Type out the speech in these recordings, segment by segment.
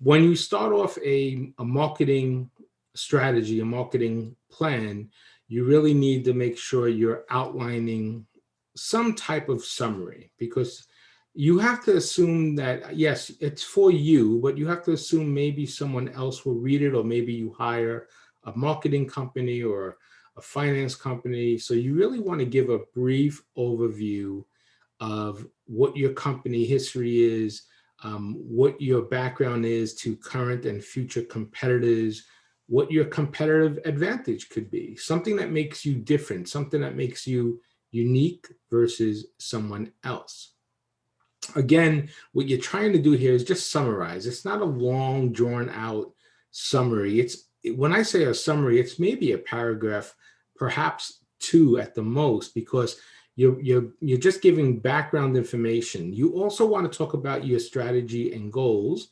when you start off a marketing strategy, a marketing plan, you really need to make sure you're outlining some type of summary, because you have to assume that, yes, it's for you, but you have to assume maybe someone else will read it, or maybe you hire a marketing company or a finance company. So you really want to give a brief overview of what your company history is, what your background is to current and future competitors, what your competitive advantage could be, something that makes you different, something that makes you unique versus someone else. Again, what you're trying to do here is just summarize. It's not a long, drawn out summary. When I say a summary, it's maybe a paragraph, perhaps two at the most, because you're just giving background information. You also want to talk about your strategy and goals.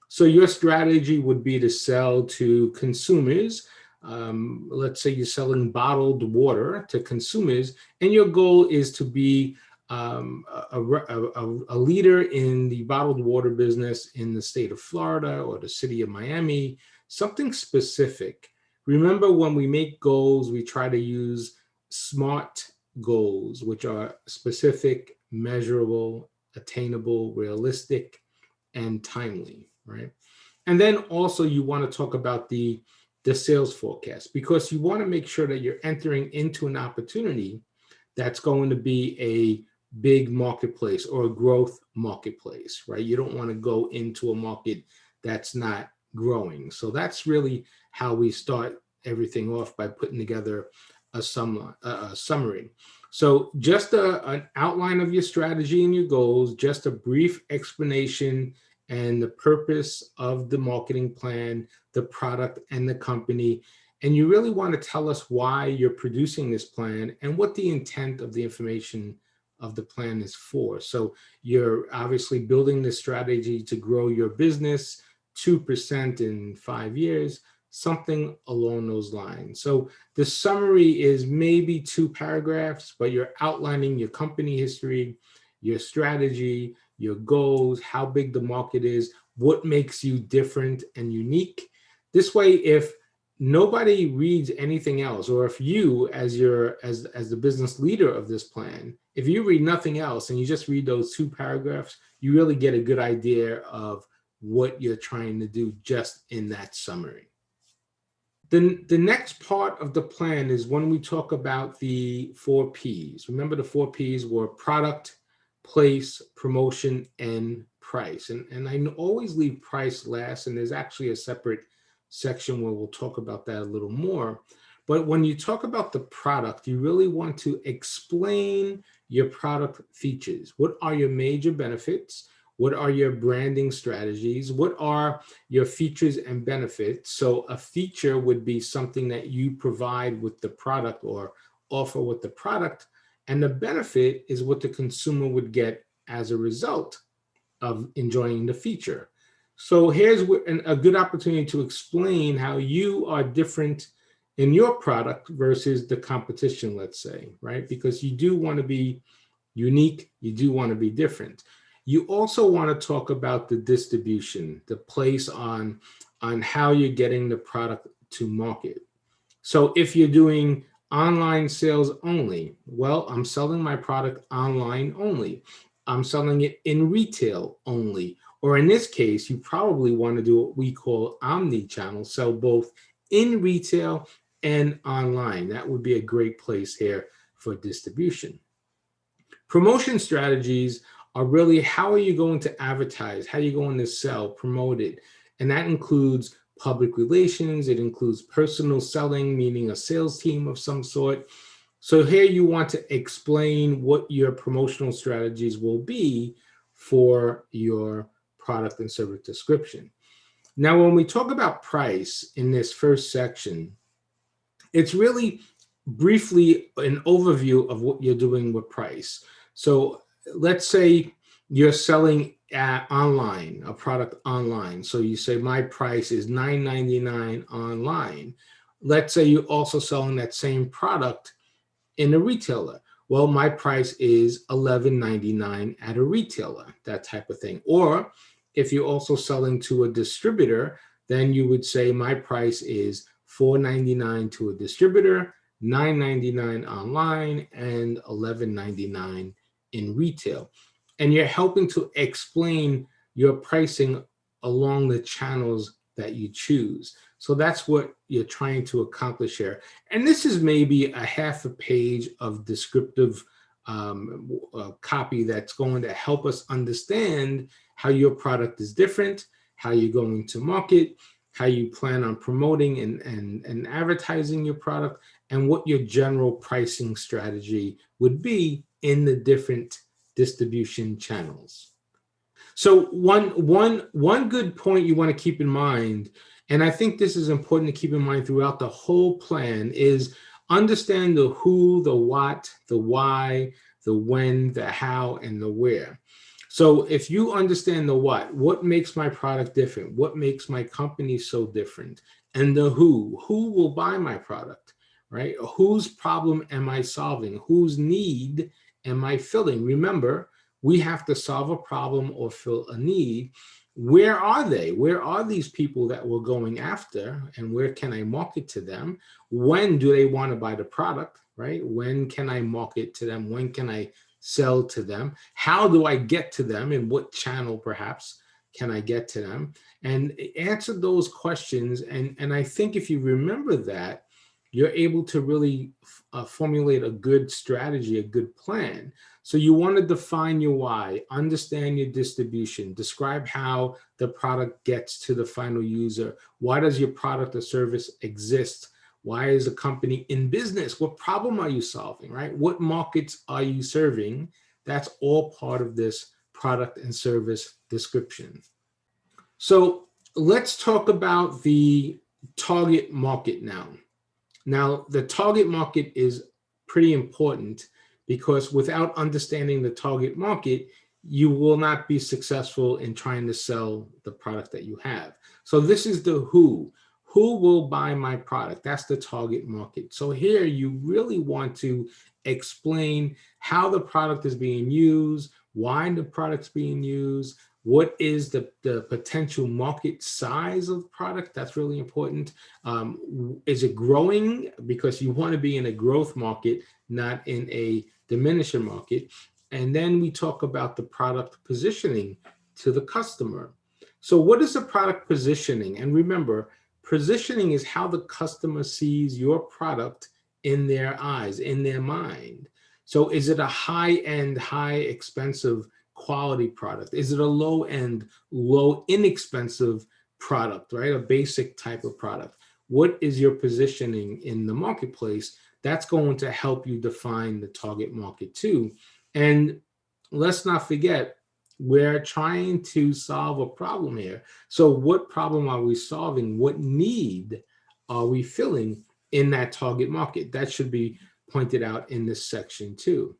So your strategy would be to sell to consumers. Let's say you're selling bottled water to consumers, and your goal is to be a leader in the bottled water business in the state of Florida or the city of Miami, something specific. Remember, when we make goals, we try to use SMART goals, which are specific, measurable, attainable, realistic, and timely, right? And then also you want to talk about the sales forecast, because you want to make sure that you're entering into an opportunity that's going to be a big marketplace or a growth marketplace, right? You don't want to go into a market that's not growing. So that's really how we start everything off, by putting together a summary. So just an outline of your strategy and your goals, just a brief explanation and the purpose of the marketing plan, the product, and the company. And you really want to tell us why you're producing this plan and what the intent of the information of the plan is for. So you're obviously building this strategy to grow your business 2% in 5 years, something along those lines. So the summary is maybe 2 paragraphs, but you're outlining your company history, your strategy, your goals, how big the market is, what makes you different and unique. This way, if nobody reads anything else, or if you, as the business leader of this plan, if you read nothing else and you just read those 2 paragraphs, you really get a good idea of what you're trying to do just in that summary. The next part of the plan is when we talk about the 4 Ps. Remember, the 4 Ps were product, place, promotion, and price. And I always leave price last, and there's actually a separate section where we'll talk about that a little more. But when you talk about the product, you really want to explain your product features. What are your major benefits? What are your branding strategies? What are your features and benefits? So a feature would be something that you provide with the product or offer with the product. And the benefit is what the consumer would get as a result of enjoying the feature. So here's a good opportunity to explain how you are different in your product versus the competition, let's say, right? Because you do want to be unique, you do want to be different. You also want to talk about the distribution, the place on how you're getting the product to market. So if you're doing online sales only, well, I'm selling my product online only. I'm selling it in retail only. Or in this case, you probably want to do what we call omni-channel, sell both in retail and online. That would be a great place here for distribution. Promotion strategies are really, how are you going to advertise? How are you going to sell, promote it? And that includes public relations. It includes personal selling, meaning a sales team of some sort. So here you want to explain what your promotional strategies will be for your product and service description. Now, when we talk about price in this first section, it's really briefly an overview of what you're doing with price. So let's say you're selling online, a product online. So you say my price is $9.99 online. Let's say you're also selling that same product in a retailer. Well, my price is $11.99 at a retailer, that type of thing. Or If you're also selling to a distributor, then you would say my price is $4.99 to a distributor, $9.99 online, and $11.99 in retail. And you're helping to explain your pricing along the channels that you choose. So that's what you're trying to accomplish here. And this is maybe a half a page of descriptive copy that's going to help us understand how your product is different, how you're going to market, how you plan on promoting and advertising your product, and what your general pricing strategy would be in the different distribution channels. So one good point you want to keep in mind, and I think this is important to keep in mind throughout the whole plan, is understand the who, the what, the why, the when, the how, and the where. So if you understand the what makes my product different? What makes my company so different? And the who will buy my product, right? Whose problem am I solving? Whose need am I filling? Remember, we have to solve a problem or fill a need. Where are they? Where are these people that we're going after? And where can I market to them? When do they want to buy the product, right? When can I market to them? When can I sell to them? How do I get to them? In what channel, perhaps, can I get to them? And answer those questions. And I think if you remember that, you're able to really formulate a good strategy, a good plan. So you want to define your why, understand your distribution, describe how the product gets to the final user. Why does your product or service exist? Why is a company in business? What problem are you solving, right? What markets are you serving? That's all part of this product and service description. So let's talk about the target market now. Now, the target market is pretty important because without understanding the target market, you will not be successful in trying to sell the product that you have. So this is the who. Who will buy my product? That's the target market. So here you really want to explain how the product is being used, why the product's being used, what is the potential market size of the product? That's really important. Is it growing? Because you want to be in a growth market, not in a diminishing market. And then we talk about the product positioning to the customer. So what is the product positioning? And remember, positioning is how the customer sees your product in their eyes, in their mind. So is it a high-end, high expensive quality product? Is it a low-end, low inexpensive product, right? A basic type of product. What is your positioning in the marketplace? That's going to help you define the target market too. And let's not forget, we're trying to solve a problem here. So what problem are we solving? What need are we filling in that target market? That should be pointed out in this section too.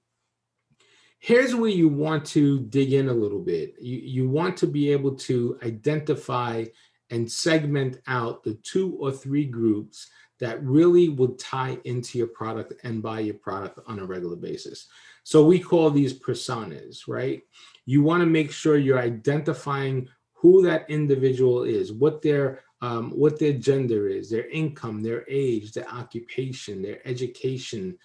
Here's where you want to dig in a little bit. You want to be able to identify and segment out the 2 or 3 groups that really would tie into your product and buy your product on a regular basis. So we call these personas, right? You want to make sure you're identifying who that individual is, what their gender is, their income, their age, their occupation, their education,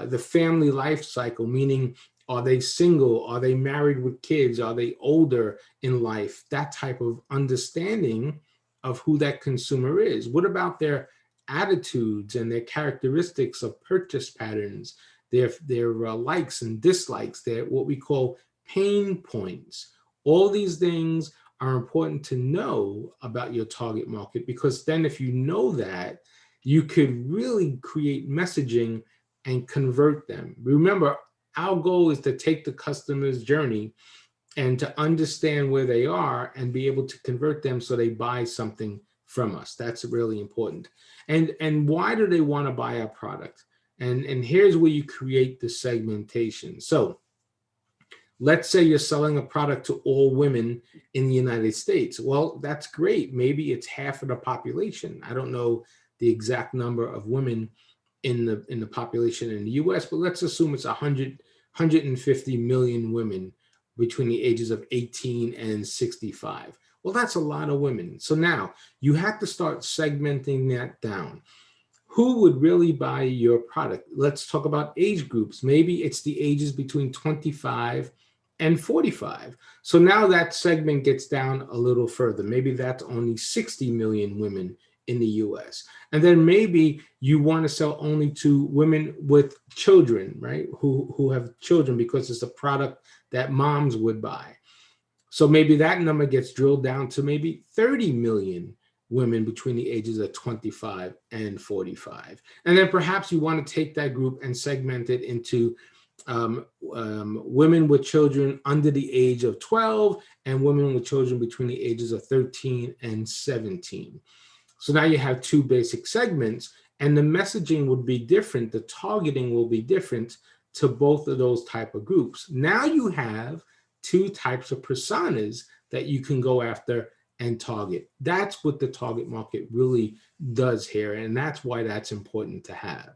the family life cycle, meaning are they single? Are they married with kids? Are they older in life? That type of understanding of who that consumer is. What about their attitudes and their characteristics of purchase patterns, their likes and dislikes, their what we call pain points? All these things are important to know about your target market, because then if you know that, you could really create messaging and convert them. Remember, our goal is to take the customer's journey and to understand where they are and be able to convert them so they buy something from us. That's really important. And why do they want to buy our product? And here's where you create the segmentation. So let's say you're selling a product to all women in the United States. Well, that's great. Maybe it's half of the population. I don't know the exact number of women in the population in the US, but let's assume it's 150 million women between the ages of 18 and 65. Well, that's a lot of women. So now you have to start segmenting that down. Who would really buy your product? Let's talk about age groups. Maybe it's the ages between 25 and 45. So now that segment gets down a little further. Maybe that's only 60 million women in the US. And then maybe you want to sell only to women with children, right? Who have children because it's a product that moms would buy. So maybe that number gets drilled down to maybe 30 million women between the ages of 25 and 45. And then perhaps you want to take that group and segment it into women with children under the age of 12 and women with children between the ages of 13 and 17. So now you have two basic segments, and the messaging would be different. The targeting will be different to both of those type of groups. Now you have two types of personas that you can go after and target. That's what the target market really does here, and that's why that's important to have.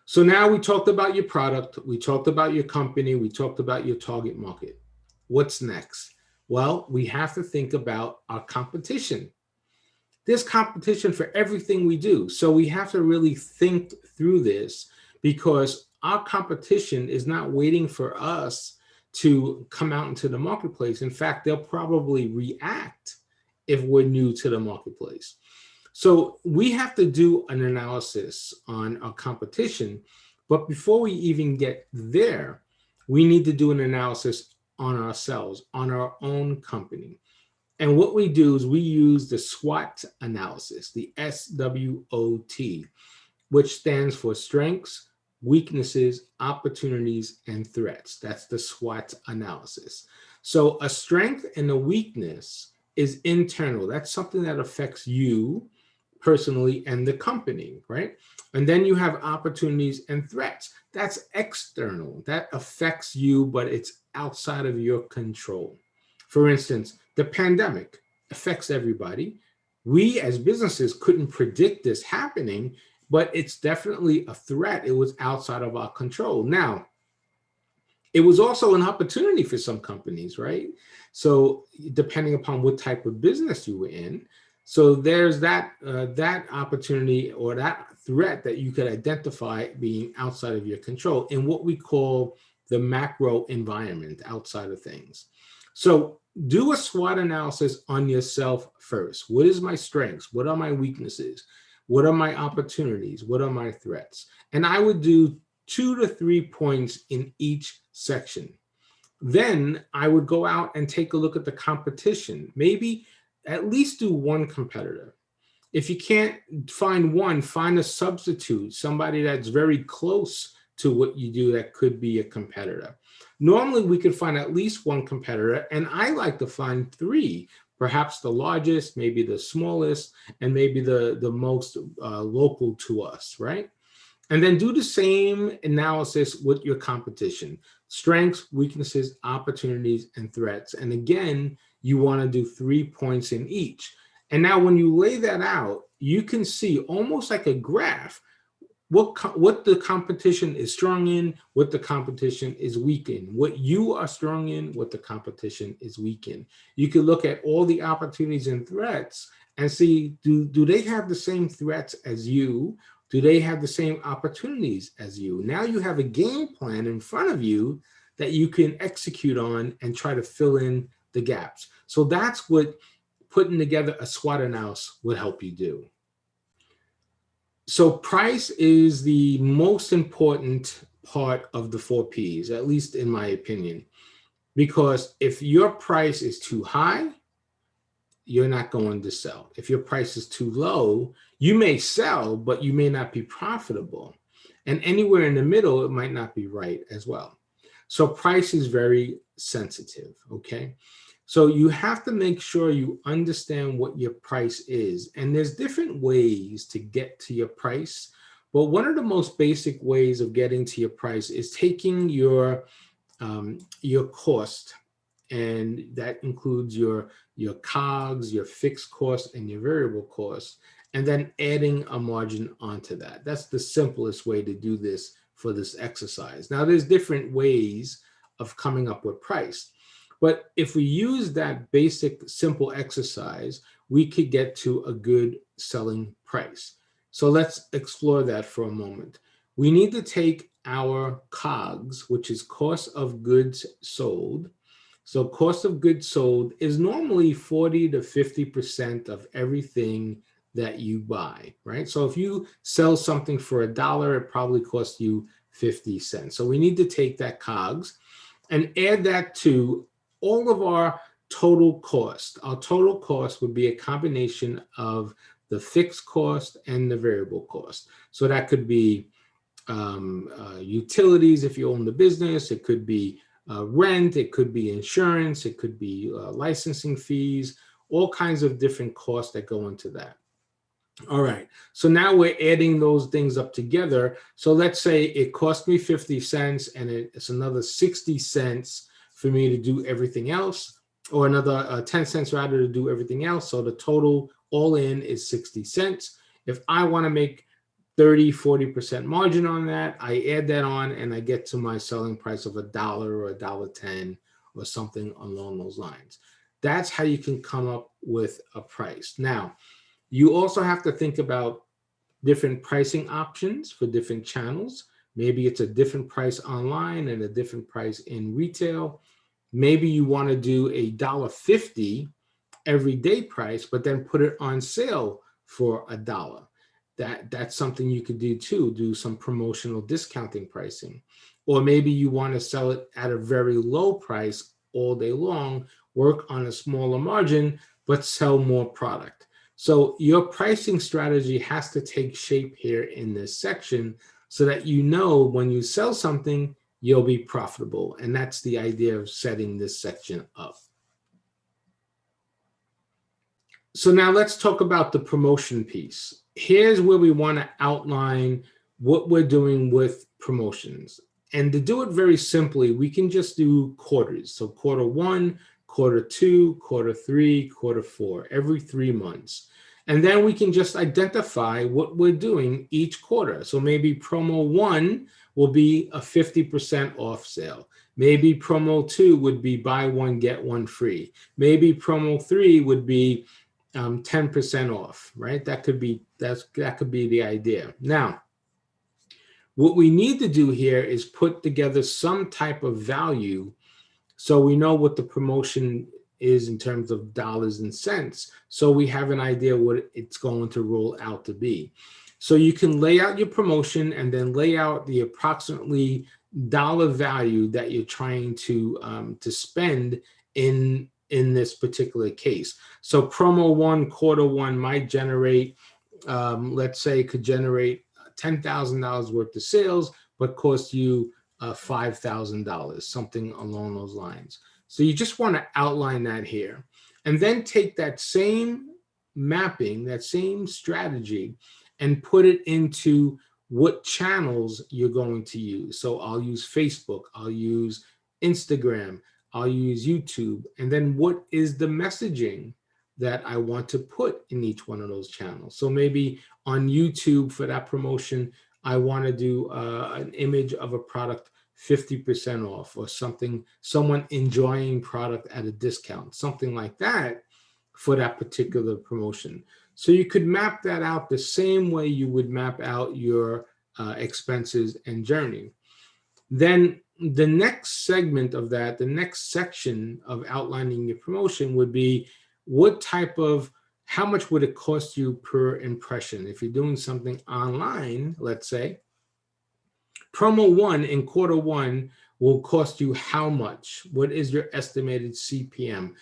So now we talked about your product, we talked about your company, we talked about your target market. What's next? Well, we have to think about our competition. There's competition for everything we do. So we have to really think through this, because our competition is not waiting for us to come out into the marketplace. In fact, they'll probably react if we're new to the marketplace. So we have to do an analysis on our competition. But before we even get there, we need to do an analysis on ourselves, on our own company. And what we do is we use the SWOT analysis, the SWOT, which stands for strengths, weaknesses, opportunities, and threats. That's the SWOT analysis. So a strength and a weakness is internal. That's something that affects you personally and the company, right? And then you have opportunities and threats. That's external. That affects you, but it's outside of your control. For instance, the pandemic affects everybody. We as businesses couldn't predict this happening, but it's definitely a threat. It was outside of our control. Now, it was also an opportunity for some companies, right? So depending upon what type of business you were in, so there's that opportunity or that threat that you could identify being outside of your control in what we call the macro environment, outside of things. So do a SWOT analysis on yourself first. What is my strengths? What are my weaknesses? What are my opportunities? What are my threats? And I would do 2 to 3 points in each section. Then I would go out and take a look at the competition. Maybe at least do one competitor. If you can't find one, find a substitute, somebody that's very close to what you do that could be a competitor. Normally we could find at least one competitor, and I like to find 3, perhaps the largest, maybe the smallest, and maybe the most local to us, right? And then do the same analysis with your competition: strengths, weaknesses, opportunities, and threats. And again, you want to do 3 points in each. And now when you lay that out, you can see almost like a graph what the competition is strong in, what the competition is weak in, what you are strong in, what the competition is weak in. You can look at all the opportunities and threats and see, do they have the same threats as you? Do they have the same opportunities as you? Now you have a game plan in front of you that you can execute on and try to fill in the gaps. So that's what putting together a SWOT analysis would help you do. So price is the most important part of the 4 Ps, at least in my opinion, because if your price is too high, you're not going to sell. If your price is too low, you may sell, but you may not be profitable. And anywhere in the middle, it might not be right as well. So price is very sensitive, okay? So you have to make sure you understand what your price is. And there's different ways to get to your price. But one of the most basic ways of getting to your price is taking your cost, and that includes your COGS, your fixed cost, and your variable cost, and then adding a margin onto that. That's the simplest way to do this for this exercise. Now, there's different ways of coming up with price. But if we use that basic, simple exercise, we could get to a good selling price. So let's explore that for a moment. We need to take our COGS, which is cost of goods sold. So cost of goods sold is normally 40 to 50% of everything that you buy, right? So if you sell something for $1, it probably costs you 50 cents. So we need to take that COGS and add that to all of our total cost. Our total cost would be a combination of the fixed cost and the variable cost. So that could be utilities if you own the business, it could be rent, it could be insurance, it could be licensing fees, all kinds of different costs that go into that. All right, so now we're adding those things up together. So let's say it cost me 50 cents and it's another 60 cents for me to do everything else, or another 10 cents rather to do everything else. So the total all in is 60 cents. If I want to make 30-40% margin on that, I add that on and I get to my selling price of $1 or $1.10 or something along those lines. That's how you can come up with a price. Now, you also have to think about different pricing options for different channels. Maybe it's a different price online and a different price in retail. Maybe you want to do a $1.50 everyday price, but then put it on sale for $1. That's something you could do too, do some promotional discounting pricing. Or maybe you want to sell it at a very low price all day long, work on a smaller margin, but sell more product. So your pricing strategy has to take shape here in this section so that you know when you sell something, you'll be profitable. And that's the idea of setting this section up. So now let's talk about the promotion piece. Here's where we want to outline what we're doing with promotions. And to do it very simply, we can just do quarters. So quarter 1, quarter 2, quarter 3, quarter 4, every 3 months. And then we can just identify what we're doing each quarter. So maybe promo 1 will be a 50% off sale. Maybe promo 2 would be buy one, get one free. Maybe promo 3 would be 10% off, right? That could be the idea. Now, what we need to do here is put together some type of value so we know what the promotion is in terms of dollars and cents. So we have an idea what it's going to roll out to be. So you can lay out your promotion and then lay out the approximately dollar value that you're trying to spend in this particular case. So promo 1, quarter 1 might generate, let's say could generate $10,000 worth of sales, but cost you $5,000, something along those lines. So you just want to outline that here. And then take that same mapping, that same strategy, and put it into what channels you're going to use. So I'll use Facebook, I'll use Instagram, I'll use YouTube, and then what is the messaging that I want to put in each one of those channels. So maybe on YouTube for that promotion, I want to do an image of a product 50% off or something, someone enjoying product at a discount, something like that for that particular promotion. So you could map that out the same way you would map out your expenses and journey. Then the next segment of that, the next section of outlining your promotion would be how much would it cost you per impression? If you're doing something online, let's say, promo 1 in quarter 1 will cost you how much? What is your estimated CPM,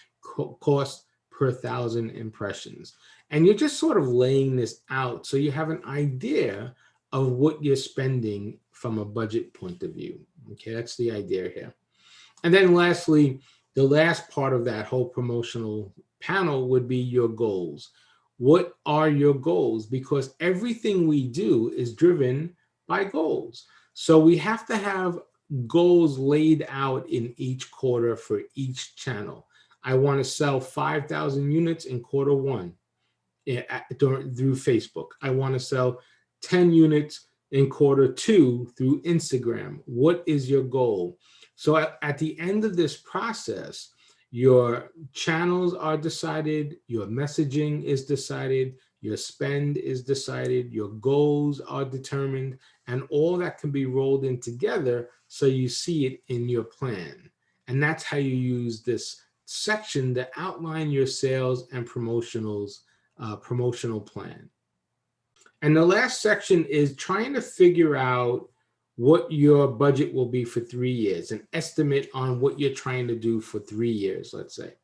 cost per 1,000 impressions? And you're just sort of laying this out so you have an idea of what you're spending from a budget point of view. Okay, that's the idea here. And then lastly, the last part of that whole promotional panel would be your goals. What are your goals? Because everything we do is driven by goals. So we have to have goals laid out in each quarter for each channel. I want to sell 5,000 units in quarter 1 through Facebook. I want to sell 10 units in quarter 2 through Instagram. What is your goal? So at the end of this process, your channels are decided, your messaging is decided, your spend is decided, your goals are determined, and all that can be rolled in together so you see it in your plan. And that's how you use this section to outline your sales and promotional plan. And the last section is trying to figure out what your budget will be for 3 years, an estimate on what you're trying to do for 3 years, let's say.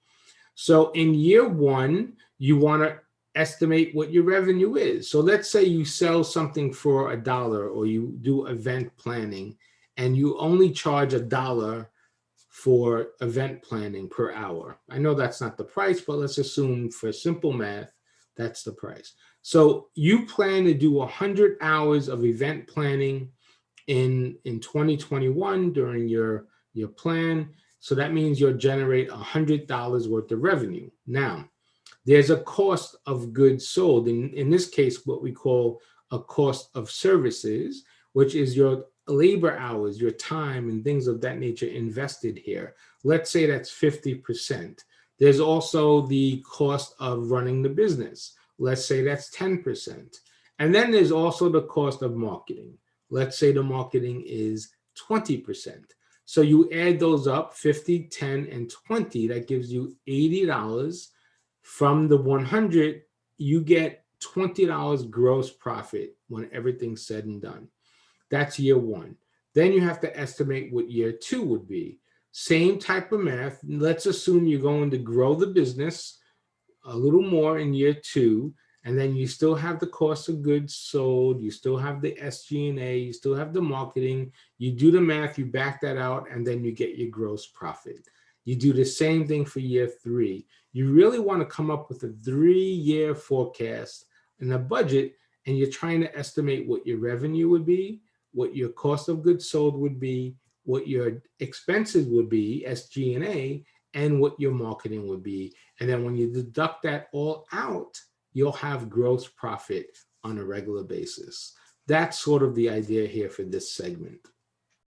So in year one, you want to estimate what your revenue is. So let's say you sell something for $1 or you do event planning and you only charge $1 for event planning per hour. I know that's not the price, but let's assume for simple math, that's the price. So you plan to do 100 hours of event planning in 2021 during your plan. So that means you'll generate $100 worth of revenue. Now, there's a cost of goods sold. In this case, what we call a cost of services, which is your labor hours, your time, and things of that nature invested here. Let's say that's 50%. There's also the cost of running the business. Let's say that's 10%. And then there's also the cost of marketing. Let's say the marketing is 20%. So you add those up, 50, 10, and 20, that gives you $80. From the 100, you get $20 gross profit when everything's said and done. That's year one. Then you have to estimate what year two would be. Same type of math. Let's assume you're going to grow the business a little more in year two, and then you still have the cost of goods sold, you still have the SG&A, you still have the marketing. You do the math, you back that out, and then you get your gross profit. You do the same thing for year three. You really want to come up with a 3-year forecast and a budget, and you're trying to estimate what your revenue would be, what your cost of goods sold would be, what your expenses would be, SG&A, and what your marketing would be. And then when you deduct that all out, you'll have gross profit on a regular basis. That's sort of the idea here for this segment.